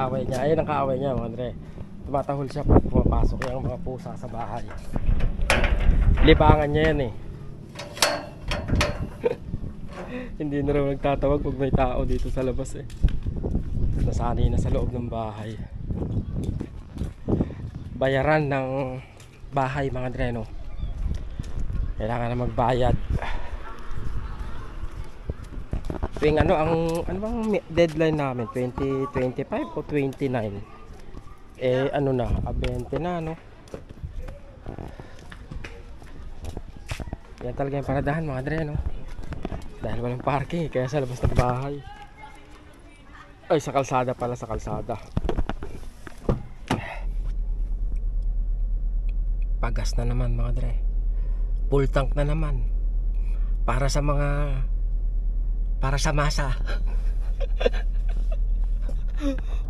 kaaway niya. Ayun ang kaaway niya mga Andre. Tumatahol siya pag pumapasok yung mga pusa sa bahay. Libangan niya yan eh. Hindi na rin nagtatawag pag may tao dito sa labas eh. Nasanay na sa loob ng bahay. Bayaran ng bahay mga Andre, no? Kailangan na magbayad. Tuwing ano bang deadline namin? 2025 o 29? Eh ano na, 20 na, no? Yan talaga yung paradahan mga Andre, no? Dahil walang parking, kaya sa labas ng bahay. Ay, sa kalsada pala, sa kalsada. Pagas na naman mga Andre. Full tank na naman. Para sa masa.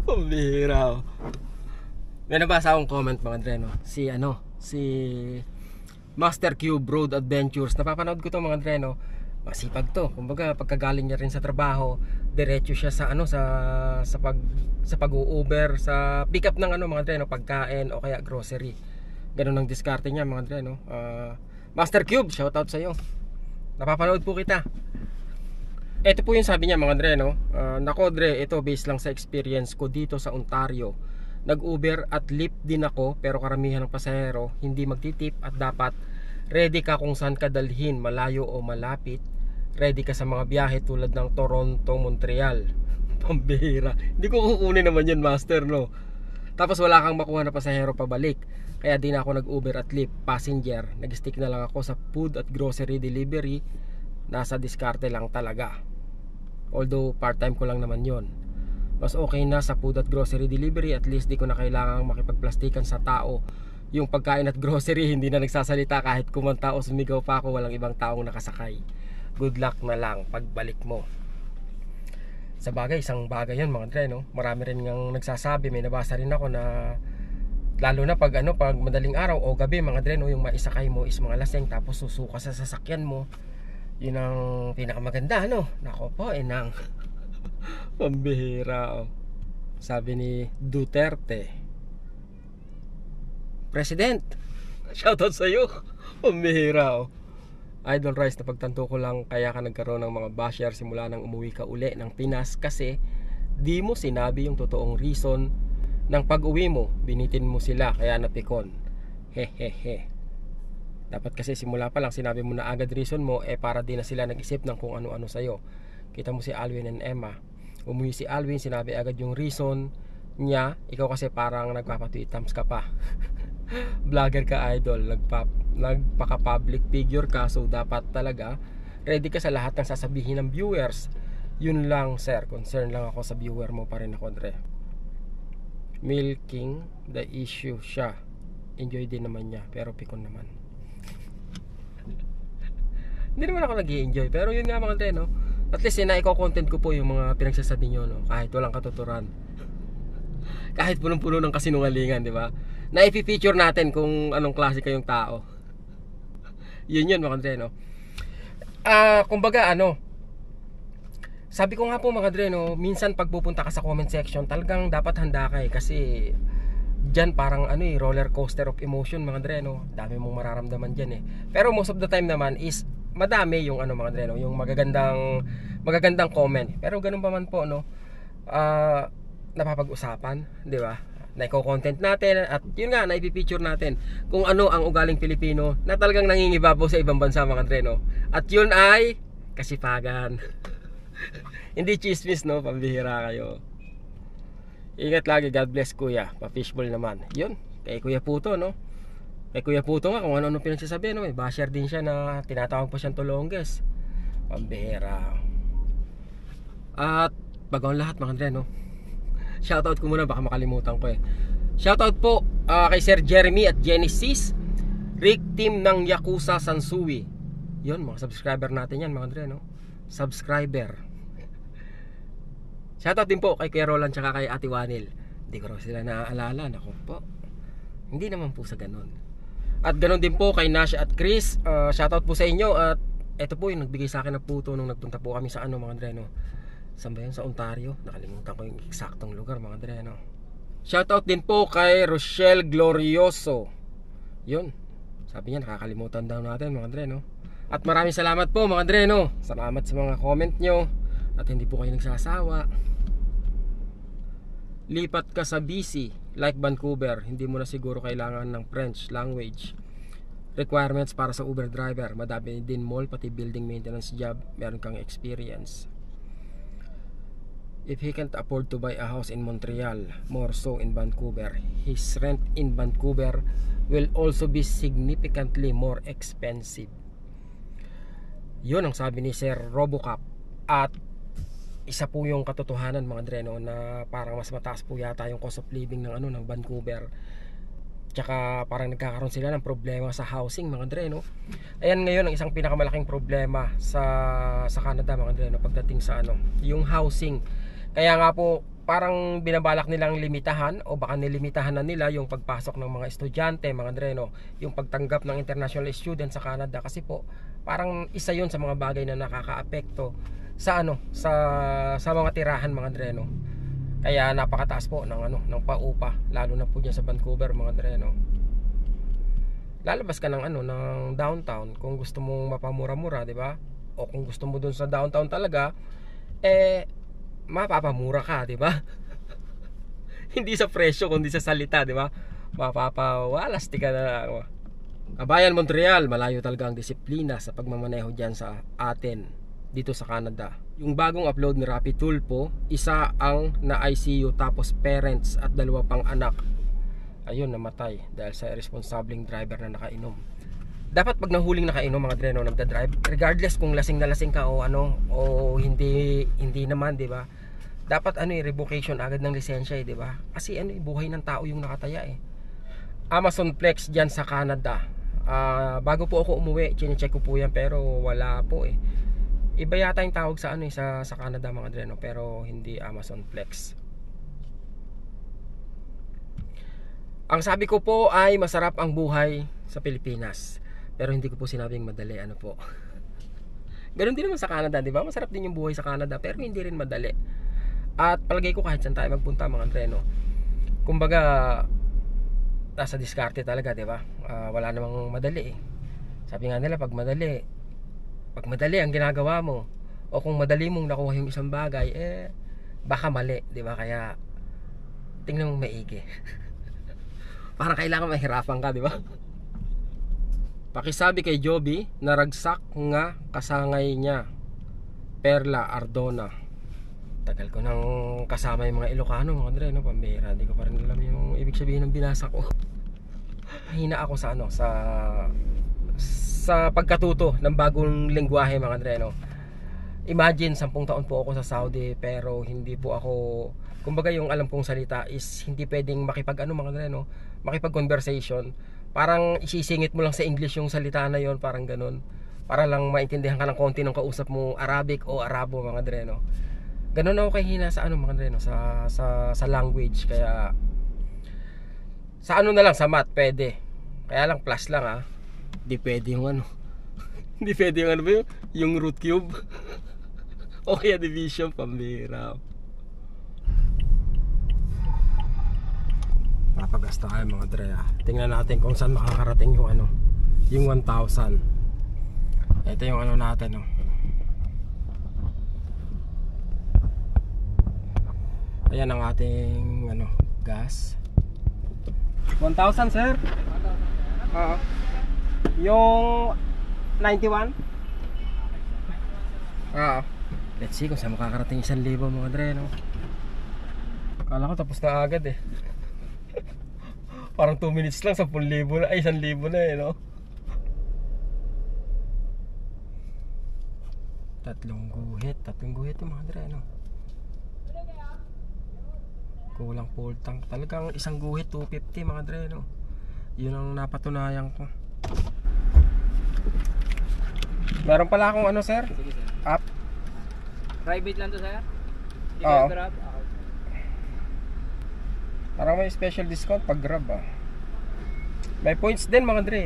Pambihira. May nabasa akong comment mga Andre, no? Si Master Cube Road Adventures. Napapanood ko to mga Andre, no? Masipag to. Kumbaga pagkagaling niya rin sa trabaho, diretso siya sa sa pag-u-Uber, sa pick up ng mga Andre, no? Pagkain o kaya grocery. Ganun ang diskarte niya mga Andre, no? Master Cube, shout out sa iyo. Napapanood po kita. Ito po yung sabi niya mga Andre, no? Nako Dre, ito based lang sa experience ko dito sa Ontario. Nag-Uber at Lyft din ako, pero karamihan ng pasahero hindi magtitip at dapat ready ka kung saan ka dalhin, malayo o malapit. Ready ka sa mga biyahe tulad ng Toronto, Montreal. Pambihira. Hindi ko kukunin naman yun, Master, no? Tapos wala kang makuha na pasahero pabalik. Kaya di na ako nag-Uber at Lyft passenger. Nag-stick na lang ako sa food at grocery delivery. Nasa diskarte lang talaga. Although part-time ko lang naman yon. Mas okay na sa food at grocery delivery. At least di ko na kailangang makipagplastikan sa tao. Yung pagkain at grocery hindi na nagsasalita kahit kumanta o sumigaw pa ako, walang ibang taong nakasakay. Good luck na lang pagbalik mo. Sa bagay, isang bagay yun mga Andre, no? Marami rin ngang nagsasabi, may nabasa rin ako na lalo na pag madaling araw o gabi mga Andre, no? Yung maisakay mo is mga laseng tapos susuka sa sasakyan mo. Yun ang pinakamaganda, no? Nako po, inang pambihira, oh. Sabi ni Duterte, President, shoutout sa iyo. Pambihira, oh. Idol Rice, na pagtanto ko lang kaya ka nagkaroon ng mga basher simula nang umuwi ka uli ng Pinas kasi di mo sinabi yung totoong reason ng pag-uwi mo. Binitin mo sila kaya napikon. Hehehe. Dapat kasi simula pa lang sinabi mo na agad reason mo, para di na sila nag-isip ng kung ano-ano sa'yo. Kita mo si Alwin and Emma. Umuwi si Alwin, sinabi agad yung reason niya. Ikaw kasi parang nagpapa-tweet thumbs ka pa. Vlogger ka, idol, nagpaka-public figure ka, so dapat talaga ready ka sa lahat ng sasabihin ng viewers. Yun lang sir, concern lang ako sa viewer mo pa rin ako Andre. Milking the issue siya. Enjoy din naman niya, pero pikon naman. Hindi naman ako nag-i-enjoy, pero yun nga mga Andre, no? At least na-content ko po yung mga pinagsasabi nyo, no? Kahit walang katuturan. Kahit punong-puno ng kasinungalingan, di ba? Na-i-feature natin kung anong klase kayong tao. Yun mga Andre, no? Kumbaga sabi ko nga po mga Andre, no, minsan pag pupunta ka sa comment section, talagang dapat handa ka kasi dyan parang roller coaster of emotion mga Andre, no? Dami mong mararamdaman dyan Pero most of the time naman is madami yung mga Andre, no, yung magagandang comment. Pero ganun pa man po, no, napapag-usapan, di ba? Na-content natin at yun nga, na-feature natin kung ano ang ugaling Pilipino na talagang nangingibabaw sa ibang bansa mga Andre, no? At yun ay kasipagan. Hindi chismis, no? Pambihira kayo. Ingat lagi, God bless kuya. Pa-fishball naman. Yun, kay Kuya Puto, no? Kay Kuya Puto nga kung ano-ano pinagsasabi, no? May basher din siya na tinatawag pa siyang tulongges. Pambihira. At bagong lahat mga Andre, no? Shoutout ko muna, baka makalimutan ko Shoutout po kay Sir Jeremy at Genesis Rick Team ng Yakuza Sansui. Yun, mga subscriber natin yan mga Andre, no? Subscriber. Shoutout din po kay Kuya Roland tsaka kay Ate Wanil. Hindi ko raw sila naaalala. Naku po, hindi naman po sa ganun. At ganun din po kay Nash at Chris. Shoutout po sa inyo. At eto po yung nagbigay sa akin ng puto nung nagpunta po kami sa mga Andre, no? Saan ba yun? Sa Ontario. Nakalimutan ko yung eksaktong lugar mga dre, no? Shoutout din po kay Rochelle Glorioso. Yun, sabi niya nakakalimutan daw natin mga dre, no? At maraming salamat po mga dre, no? Salamat sa mga comment nyo. At hindi po kayo nagsasawa. Lipat ka sa BC like Vancouver, hindi mo na siguro kailangan ng French language requirements para sa Uber driver. Madami din mall, pati building maintenance job, meron kang experience. If he can't afford to buy a house in Montreal, more so in Vancouver, his rent in Vancouver will also be significantly more expensive. Yun ang sabi ni Sir Robocop. At isa po yung katotohanan mga dre, no, na parang mas mataas po yata yung cost of living ng ng Vancouver. Tsaka parang nagkakaroon sila ng problema sa housing mga dre, no. Ayan ngayon ang isang pinakamalaking problema sa Canada mga dre, no, pagdating sa yung housing. Kaya nga po parang binabalak nilang limitahan o baka nilimitahan na nila yung pagpasok ng mga estudyante mga dre, no, yung pagtanggap ng international students sa Canada, kasi po parang isa yun sa mga bagay na nakakaapekto sa sa mga tirahan mga dre, no. Kaya napakataas po ng ng paupa, lalo na po diyan sa Vancouver mga dre, no. Lalabas ka ng ng downtown kung gusto mong mapamura-mura, di ba? O kung gusto mo dun sa downtown talaga, mapapamura ka, di ba? Hindi sa presyo kundi sa salita, di ba? Mapapawalasti ka na. Kabayan Montreal, malayo talaga ang disiplina sa pagmamaneho diyan sa atin dito sa Canada. Yung bagong upload ni Rapid Tulpo, isa ang na-ICU tapos parents at dalawa pang anak, ayun, namatay dahil sa irresponsibleng driver na nakainom. Dapat pag nahuling nakainom mga dre, no, nagda-drive, regardless kung lasing na lasing ka o o hindi naman, di ba? Dapat revocation agad ng lisensya, di ba? Kasi buhay ng tao yung nakataya eh. Amazon Flex diyan sa Canada. Bago po ako umuwi, chine-check ko po yan pero wala po eh. Iba yata yung tawag sa sa Canada mga dre, no? Pero hindi Amazon Flex. Ang sabi ko po ay masarap ang buhay sa Pilipinas, pero hindi ko po sinabing madali po. Ganun din naman sa Canada, di ba? Masarap din yung buhay sa Canada pero hindi rin madali. At palagay ko kahit saan tayo magpunta mga dre, no, kumbaga nasa diskarte talaga, di ba? Wala namang madali eh. Sabi nga nila pag madali ang ginagawa mo o kung madali mong nakuha yung isang bagay, baka mali, di ba? Kaya tingnan mong maigi. Parang kailangan mahirapan ka, di ba? Pakisabi kay Joby, naragsak nga kasangay niya, Perla Ardona. Tagal ko nang kasama yung mga Ilocano mga dre, no, pambihira. Hindi ko pa rin alam yung ibig sabihin ng binasa ko. Hina ako sa sa pagkatuto ng bagong lengguwahe mga dre, no. Imagine 10 taon po ako sa Saudi pero hindi po ako, kumbaga yung alam kong salita is hindi pwedeng makipag mga dre, no, makipag conversation. Parang isisingit mo lang sa English yung salita na yon, parang ganun, para lang maintindihan ka ng konti ng kausap mo Arabic o Arabo mga dre, no. Ganun ako kahina sa mga dre, no, sa language. Kaya sa na lang, sa math pwede, kaya lang plus lang hindi pwede yung hindi pwede yung ba yung root cube o kaya division, pambira. Napagasta kayo mga dre. Tingnan natin kung saan makakarating yung yung 1,000. Ito yung natin, no. Ayan ang ating gas. 1,000 sir? Oo. Yung 91? Oo. Let's see kung saan makakarating 1,000 mga dre, no. Kala ko tapos na agad eh. Parang 2 minutes lang, 10,000 na, ay 1,000 na no. Tatlong guhit yung mga dre, no. Kulang full tank. Talagang isang guhit 250 mga dre, no. Yun ang napatunayan ko. Meron pala akong sir? Sige, sir. App. Private lang to, sir? Oo. Grab? Parang may special discount pag grab May points din mga dre.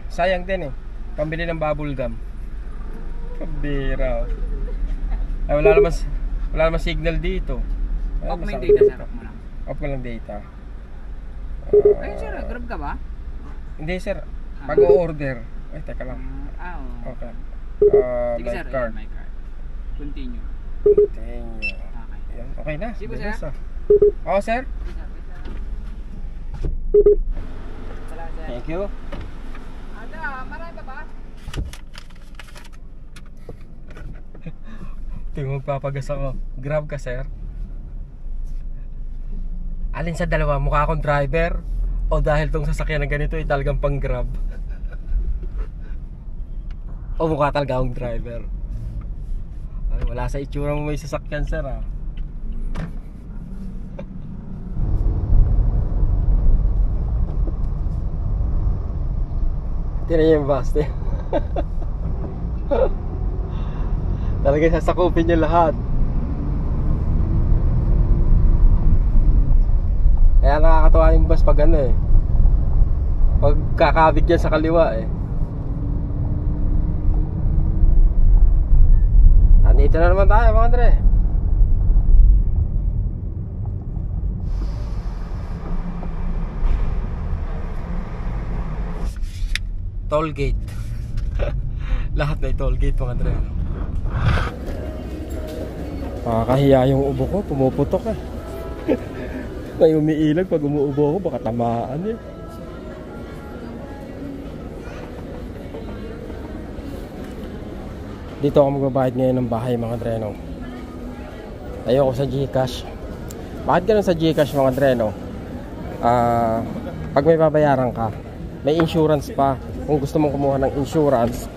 Sayang din eh. Pambili ng bubble gum. Kabira. Ay Wala naman signal dito. Off mo yung masakit data, sir. dito. Off mo lang. Off ko lang data. Ayun, sir. Grab ka ba? Hindi sir, pag-o-order. Ay, teka lang. Oo. Okay. Sige, My sir. card. Ayan, my card. Continue. Continue. Okay. Yan, okay na. Sige, Bilis, sir. ah. Oo, sir. Salamat, sir. Thank you. Marami pa ba? Tingnan magpapagas ako. Grab ka, sir. Alin sa dalawa? Mukha akong driver? O dahil tong sasakyan na ganito ay talagang pang grab? O mukha talaga akong driver? Ay, wala sa itsura mo may sasakyan, sir, ah. Tinan niyo yung bus, eh. Talagang sasakupin niya lahat. Kaya nakakatawa yung bus pag ano eh, pag kakabig yan sa kaliwa eh. Andito na naman tayo mga Andre. Toll gate. Lahat na toll gate mga Andre, no? Nakakahiya yung ubo ko, pumuputok eh. May umiilag pag umuubo ako, baka tamaan eh. Dito ako magbabayad ngayon ng bahay mga Dreno. Ayoko sa GCash. Bakit ganun sa GCash mga Dreno? Pag may babayaran ka, may insurance pa. Kung gusto mong kumuha ng insurance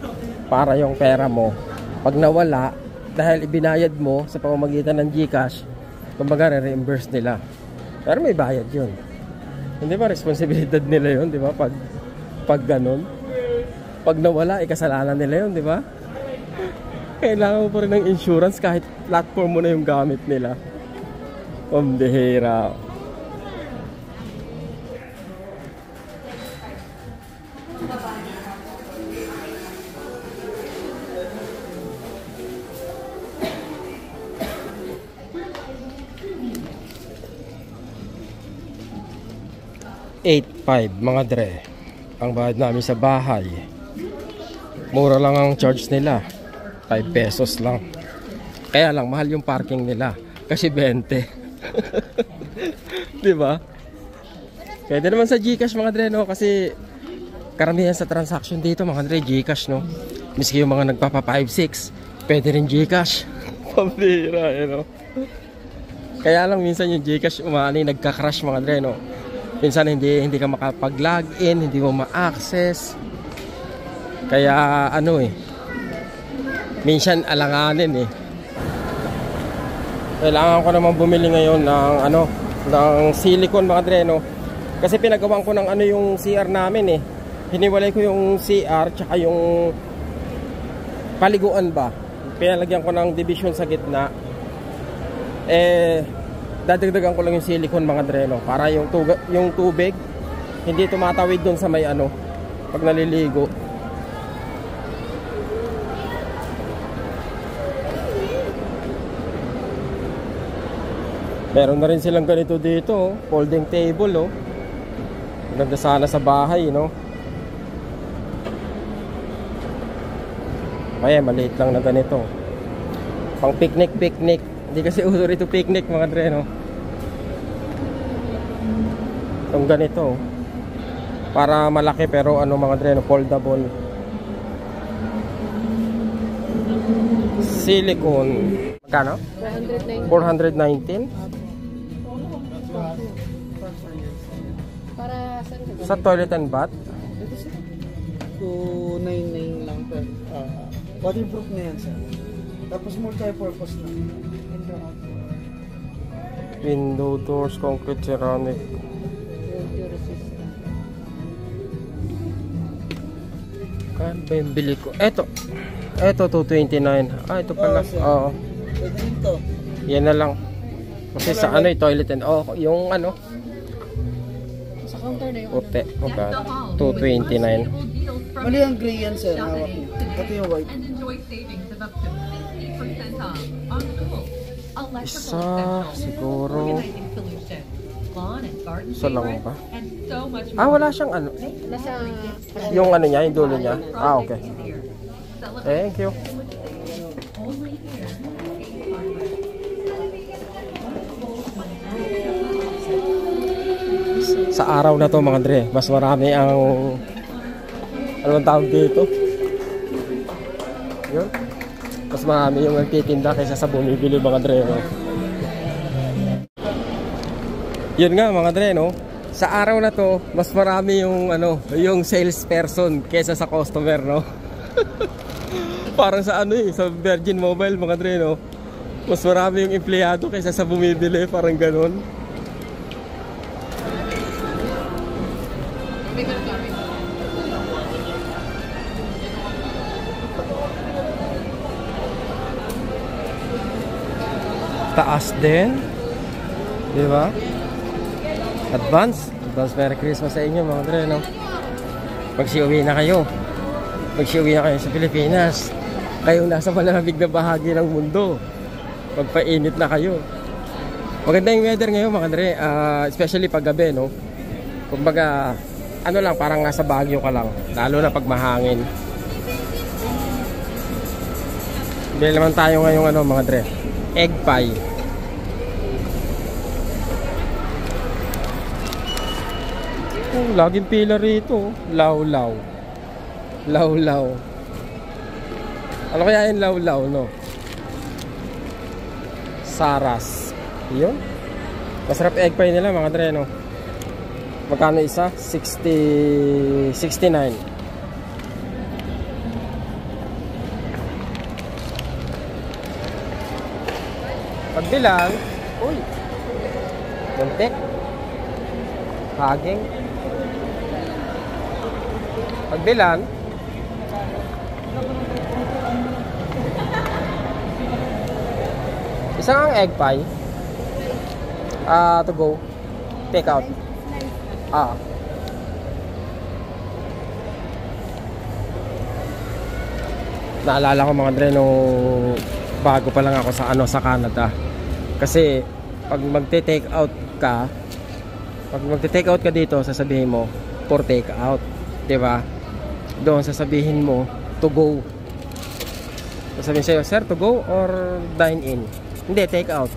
para yung pera mo, pag nawala, dahil ibinayad mo sa pamamagitan ng GCash, kumbaga re-reimburse nila. Pero may bayad yun. Hindi ba responsibilidad nila yun, di ba? Pag ganun, pag nawala, kasalanan nila yun, di ba? Kailangan mo pa rin ng insurance kahit platform mo na yung gamit nila. Pambihira. $8.5 mga Dre ang bayad namin sa bahay. Mura lang ang charge nila, 5 pesos lang. Kaya lang mahal yung parking nila kasi 20. Diba? Pwede naman sa GCash mga Dre, no? Kasi karamihan sa transaction dito mga Dre, GCash, no? Miski yung mga nagpapa 5-6, pwede rin GCash. Pambira, no? Kaya lang minsan yung GCash umani nagka-crash mga Dre, no? Minsan hindi ka makapag-login, hindi mo ma-access. Kaya ano eh, minsan alanganin eh. Kailangan ko naman bumili ngayon ng ng silicone mga Dre, no? Kasi pinagawan ko ng yung CR namin eh. Hiniwalay ko yung CR tsaka yung paliguan ba. Pinalagyan ko ng division sa gitna. Dadagdagan ko lang yung silicone mga Dre, no? Para yung tubig hindi tumatawid doon sa may pag naliligo. Meron na rin silang ganito dito, folding table, Maganda sana sa bahay, no? Kaya maliit lang na ganito. Pang picnic. Hindi kasi uso rito picnic mga Dre, no? Itong ganito, para malaki pero mga Dre, no? Foldable. Silicone. Magkano? 419. Para Sa toilet and bath? 299 lang per. Waterproof na yan, sir. Tapos multi-purpose na. Window doors, concrete, ceramic. Kano ba yung bili ko? Eto 229. Ito pala. Oo. Pwede rin to. Yan na lang. Kasi sa yung toilet and yung Sa counter na yung puti. Okay. 229. Mali ang gray yan, sir. Hawak niyo. Ito yung white. And enjoy savings of up to 50% off on tools, Isa, siguro. Isa lang ba? Wala siyang ano. Yung ano niya, yung dulo niya. Okay. Thank you. Sa araw na to mga Dre, mas marami ang anong tawag dito. Yun. Mas marami yung nagtitinda kaysa sa bumibili mga Dre, no? Yun nga mga Dre, no? Sa araw na to, mas marami yung ano, yung salesperson kaysa sa customer, no? Parang sa ano sa Virgin Mobile mga Dre, no? Mas marami yung empleyado kaysa sa bumibili, parang ganun. Taas din, di ba? Advance Merry Christmas sa inyo mga Dre, no? Pag-siuwi na kayo sa Pilipinas, kayong nasa malamig na bahagi ng mundo, magpainit na kayo. Maganda yung weather ngayon mga Dre, especially pag gabi, no? Kumbaga ano lang, parang nasa Baguio ka lang, lalo na pag mahangin. Bili naman tayo ngayong ano mga Dre, egg pie. Laging pila rito. Lawlaw. Ano kaya yung lawlaw, no? Saras. Yun. Masarap egg pie nila mga Dre, no? Magkano isa? 69. Pagbilang, uy, muntik, haging. Pagbilang, isang egg pie, to go, take out. Naalala ko mga Dre nung bago pa lang ako sa sa Canada. Kasi pag magte-take out ka dito, sasabihin mo for take out, 'di ba? Doon sasabihin mo to go. Sasabihin sa'yo, sir, to go or dine in? Hindi, take out.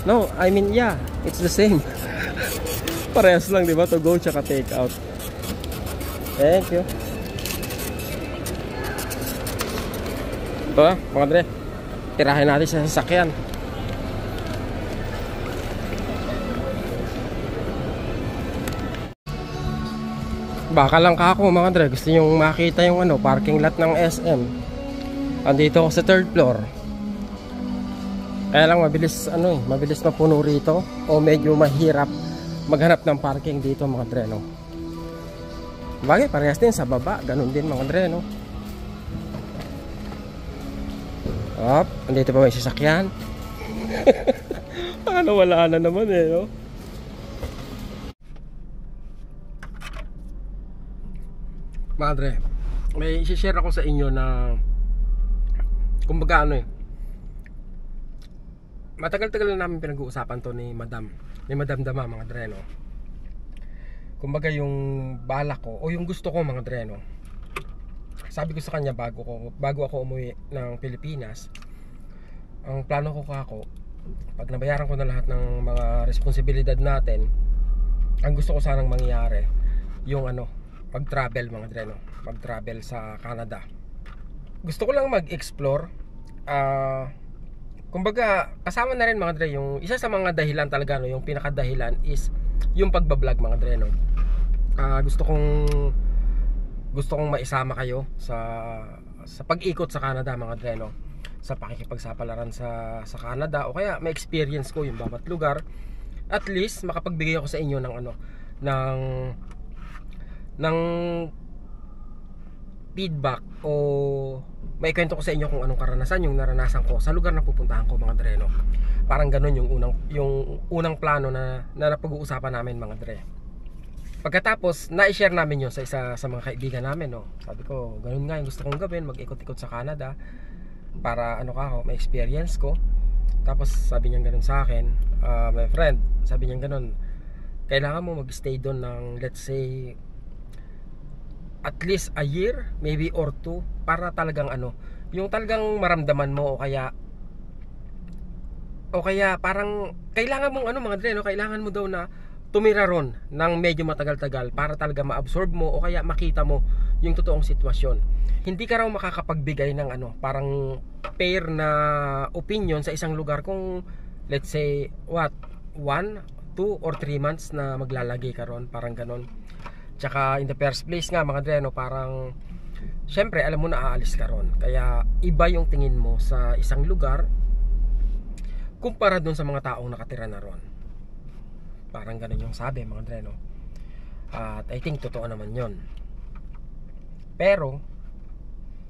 No, I mean yeah, it's the same. Parehas lang, 'di ba? To go tsaka take out. Thank you. Ito mga Dre, tirahin natin sa sasakyan. Baka lang kako mga Dre, gusto nyo makita yung parking lot ng SM. Andito ako sa 3rd floor. Kaya lang mabilis mabilis mapuno rito, o medyo mahirap maghanap ng parking dito mga Dre, no? Bagay, parehas din sa baba, ganun din mga Dre, no? Andito pa may sasakyan. Ano, wala na naman no? Mga Dre, may i-share ako sa inyo na kumbaga matagal-tagal na namin pinag-uusapan to ni Madam Dama mga Dre, no? Kumbaga yung balak ko o yung gusto ko mga Dre, no? Sabi ko sa kanya bago ako umuwi ng Pilipinas, ang plano ko pag nabayaran ko na lahat ng mga responsibilidad natin, ang gusto ko sanang mangyari yung pag-travel mga Dre, no? Mag-travel sa Canada. Gusto ko lang mag-explore. Kumbaga kasama na rin mga Dre yung isa sa mga dahilan talaga, no? Yung pinakadahilan is yung pagbablog mga Dre, no? Gusto kong maisama kayo sa pag-ikot sa Canada mga Dre, no? Sa pakikipagsapalaran sa Canada, o kaya ma-experience ko yung bawat lugar. At least makapagbigay ako sa inyo ng feedback, o may kwento ko sa inyo kung anong karanasan yung naranasan ko sa lugar na pupuntahan ko mga Dre, no? Parang ganun yung unang plano na napag-uusapan namin mga Dre. Pagkatapos na-share namin yun sa isa sa mga kaibigan namin, no? Sabi ko, ganun nga yung gusto kong gawin, mag-ikot-ikot sa Canada para may experience ko. Tapos sabi niya ganun sa akin, my friend, sabi niya ganun, kailangan mo mag-stay doon ng let's say at least a year, maybe or two, para talagang ano, yung talagang maramdaman mo, o kaya parang kailangan mong ano mga dre, no? Kailangan mo daw na tumira ron ng medyo matagal-tagal para talaga ma-absorb mo o kaya makita mo yung totoong sitwasyon. Hindi ka raw makakapagbigay ng ano, parang fair na opinion sa isang lugar kung let's say what, 1, 2 or 3 months na maglalagay ka ron, parang ganon. Tsaka in the first place nga mga dre, no, parang syempre alam mo na aalis ka ron, kaya iba yung tingin mo sa isang lugar kumpara dun sa mga taong nakatira na ron. Parang ganon yung sabi mga dre, no? At I think totoo naman yon. Pero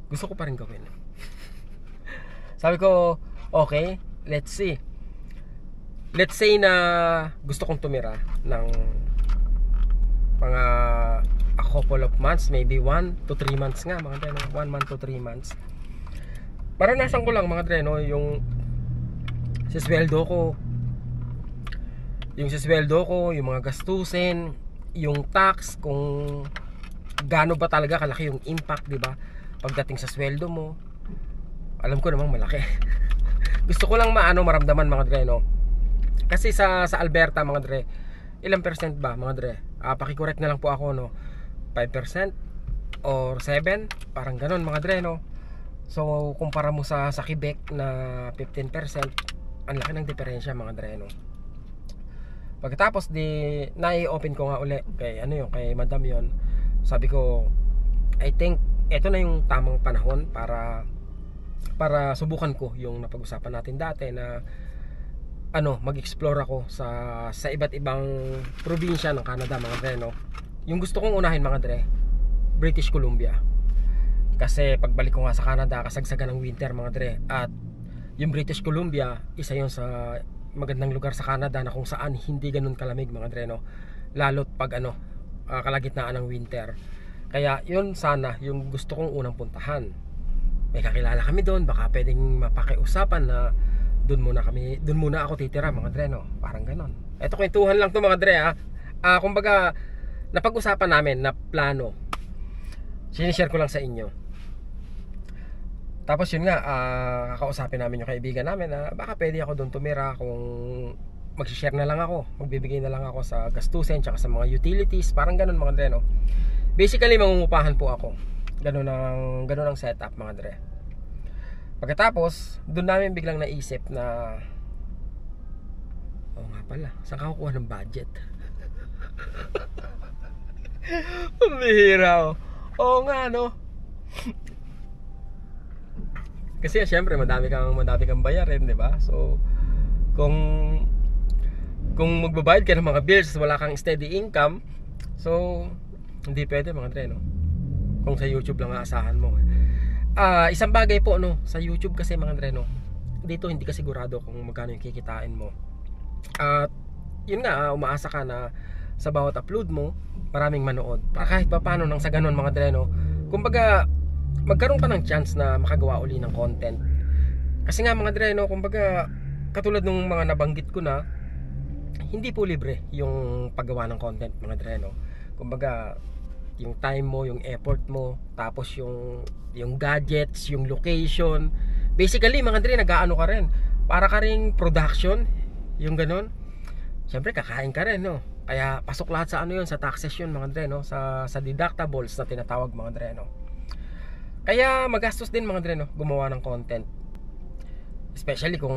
gusto ko pa rin gawin. Sabi ko, okay, let's see. Let's say na gusto kong tumira ng mga a couple of months, maybe 1 to 3 months nga mga dre, no? 1 month to 3 months. Maranasan ko lang mga dre, no, yung sisweldo ko, yung mga gastusin, yung tax, kung gaano ba talaga kalaki yung impact, di ba? Pagdating sa sweldo mo, alam ko namang malaki. Gusto ko lang maramdaman mga dre, no? Kasi sa Alberta mga dre, ilang percent ba mga dre? Paki-correct na lang po ako, no? 5% or 7, parang ganon mga dre, no? So kumpara mo sa Quebec na 15%, ang laki ng diferensya mga dre, no? Pagkatapos di nai-open ko nga uli kay kay Madam yon. Sabi ko, I think ito na yung tamang panahon para subukan ko yung napag-usapan natin dati na mag-explore ako sa iba't ibang probinsya ng Canada mga dre, no? Yung gusto kong unahin mga dre, British Columbia. Kasi pagbalik ko nga sa Canada, kasagsagan ng winter mga dre, at yung British Columbia, isa yun sa magandang lugar sa Canada na kung saan hindi ganun kalamig mga dre, no? Lalo't pag kalagitnaan ng winter. Kaya yun sana yung gusto kong unang puntahan. May kakilala kami doon, baka pwedeng mapakiusapan na doon muna ako titira mga dre, no? Parang ganon. Eto, kwentuhan lang to mga dre, ha. Kumbaga napag-usapan namin na plano, sinishare ko lang sa inyo. Tapos yun nga, kakausapin namin yung kaibigan namin na baka pwede ako doon tumira kung mag-share na lang ako, magbibigay na lang ako sa gastusin tsaka sa mga utilities, parang ganun mga dre, no? Basically mangungupahan po ako. Ganun ang setup mga dre. Pagkatapos, doon namin biglang naisip na nga pala, saan ka kukuha ng budget? Pambihira, oo nga, no? Kasi syempre madami kang bayarin, di ba? So kung magbabayad ka ng mga bills, wala kang steady income, so hindi pwede mga dre, no? Kung sa YouTube lang aasahan mo. Isang bagay po, no, sa YouTube kasi mga dre, no, dito hindi ka sigurado kung magkano yung kikitain mo. At yun nga, umaasa ka na sa bawat upload mo maraming manood. Kahit pa paano nang sa ganun mga dre, no, kumbaga magkaroon ka ng chance na makagawa uli ng content. Kasi nga mga dre, no, kumbaga katulad nung mga nabanggit ko na, hindi po libre yung paggawa ng content mga dre, no. Kumbaga yung time mo, yung effort mo, tapos yung gadgets, yung location. Basically mga dre, nag-aano ka rin, para ka ring production, yung ganun. Siyempre kakain ka rin, no. Kaya pasok lahat sa yun, sa taxes yun mga dre, no, sa deductibles na tinatawag mga dre, no. Kaya magastos din mga dre, no, gumawa ng content. Especially kung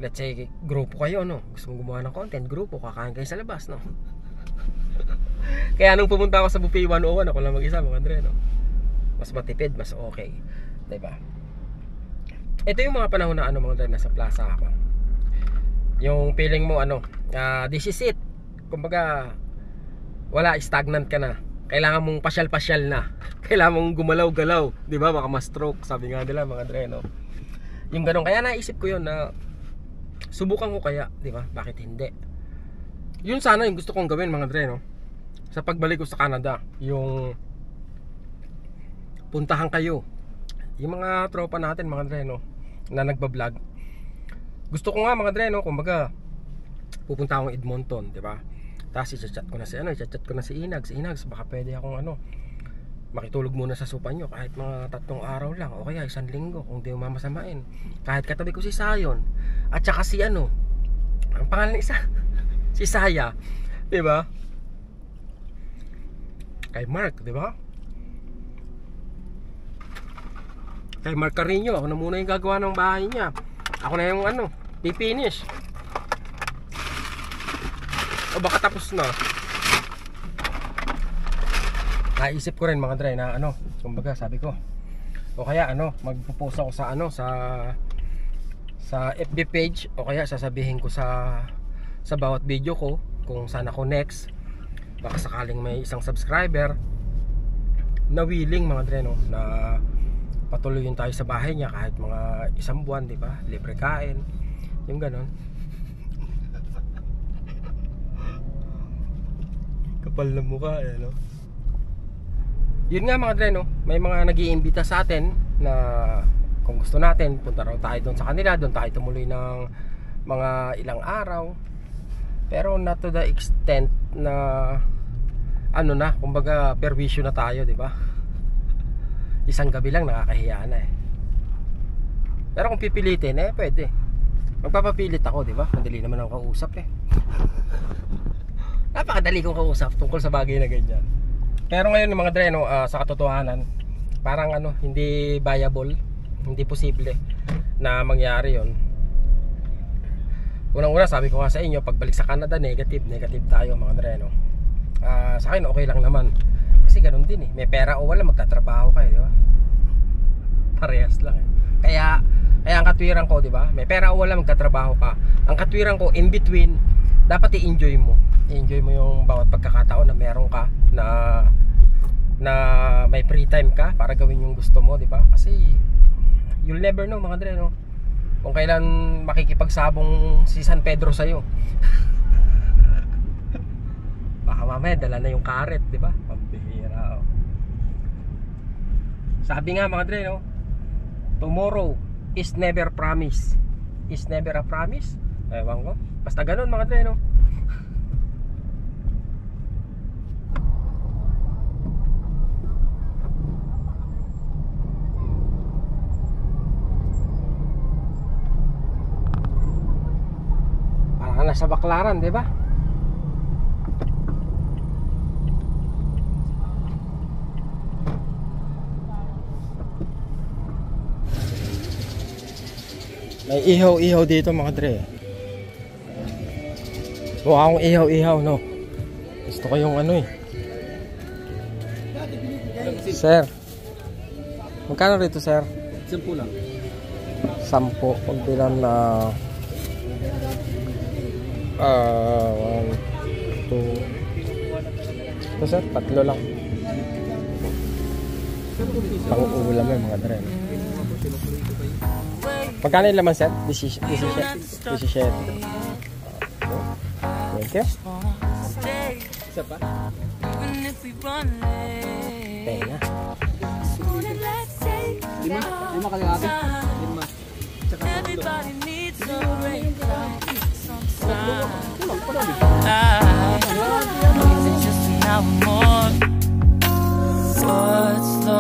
let's say grupo kayo, no, gusto mong gumawa ng content, grupo, kakain kayo sa labas, no. Kaya nung pumunta ako sa Buffet 101, ako lang mag-isa mga dre, no. Mas matipid, mas okay, diba? Ito yung mga panahon na mga dre, nasa plaza ako. Yung feeling mo this is it. Kumbaga wala, stagnant ka na. Kailangan mong pasyal-pasyal na. Kailangan mong gumalaw-galaw, di ba? Baka ma-stroke, sabi nga nila mga dre, no. Yung ganun, kaya naisip ko yun na subukan ko kaya, di ba? Bakit hindi? Yun sana yung gusto kong gawin mga dre, no. Sa pagbalik ko sa Canada, yung puntahan kayo, yung mga tropa natin mga dre, no, na nagbablog. gusto ko nga mga dre, no, kumbaga pupunta akong Edmonton, di ba? Tapos i-chat ko na si i-chat ko na si Inags, baka pwede akong makitulog muna sa sopa nyo kahit mga 3 araw lang o kaya 1 linggo kung di mo mamasamain. Kahit katabi ko si Sayon at saka si ang pangalan isa si Saya, di ba? Kay Mark, di ba? Kay Mark Carino, ako na muna yung gagawa ng bahay niya. Ako na yung pipinish. O baka tapos na. Naisip ko rin mga dre na kumbaga sabi ko, o kaya magpo-post ako sa FB page, o kaya sasabihin ko sa bawat video ko kung saan ako next. Baka sakaling may isang subscriber na willing mga dre, no, na patuloyin tayo sa bahay niya kahit mga 1 buwan, di ba? Libre kain, yung ganon. Kapal na mukha no. Yun nga mga dre, no, may mga nag-iimbita sa atin na kung gusto natin punta raw tayo doon sa kanila, doon tayo tumuloy ng mga ilang araw, pero not to the extent na kumbaga perwisyo na tayo, di ba? Isang gabi lang nakakahiya na Pero kung pipilitin pwede. Magpapapilit ako, di ba? Madali naman ako kausap Napakadali kong kausap tungkol sa bagay na ganyan. Pero ngayon mga dre, no, sa katotohanan, parang hindi viable, hindi posible na mangyari yon. Unang-una sabi ko nga sa inyo, pagbalik sa Canada, negative tayo mga dre, no. Sa akin okay lang naman. Kasi ganun din may pera o wala, magtatrabaho kayo, di ba? Parehas lang Kaya ang katwiran ko, di ba? May pera o wala, magtatrabaho ka. Ang katwiran ko, in between, dapat i-enjoy mo. I-enjoy mo yung bawat pagkakataon na meron ka, na may free time ka para gawin yung gusto mo, di ba? Kasi you'll never know mga dre, no, kung kailan makikipagsabong si San Pedro sa'yo. Baka mamaya dala na yung karet, di ba? Pambihira. Sabi nga mga dre, no, tomorrow is never promise. Is never a promise? Ewan ko. Basta ganun mga dre, no. Parang nasa Baklaran, di ba? May ihaw-ihaw dito mga dre. Mukha akong ihaw-ihaw, no. Gusto ko yung Sir, magkano rito sir? 10 lang. 10. Pagbilan na 1, 2. Ito sir, 3 lang. Pang-ulam yung mga dre. Magkano yung laman sir? 17. Thank you. Isa pa? Tenga. 5 kalahati. 5. Tsaka What's the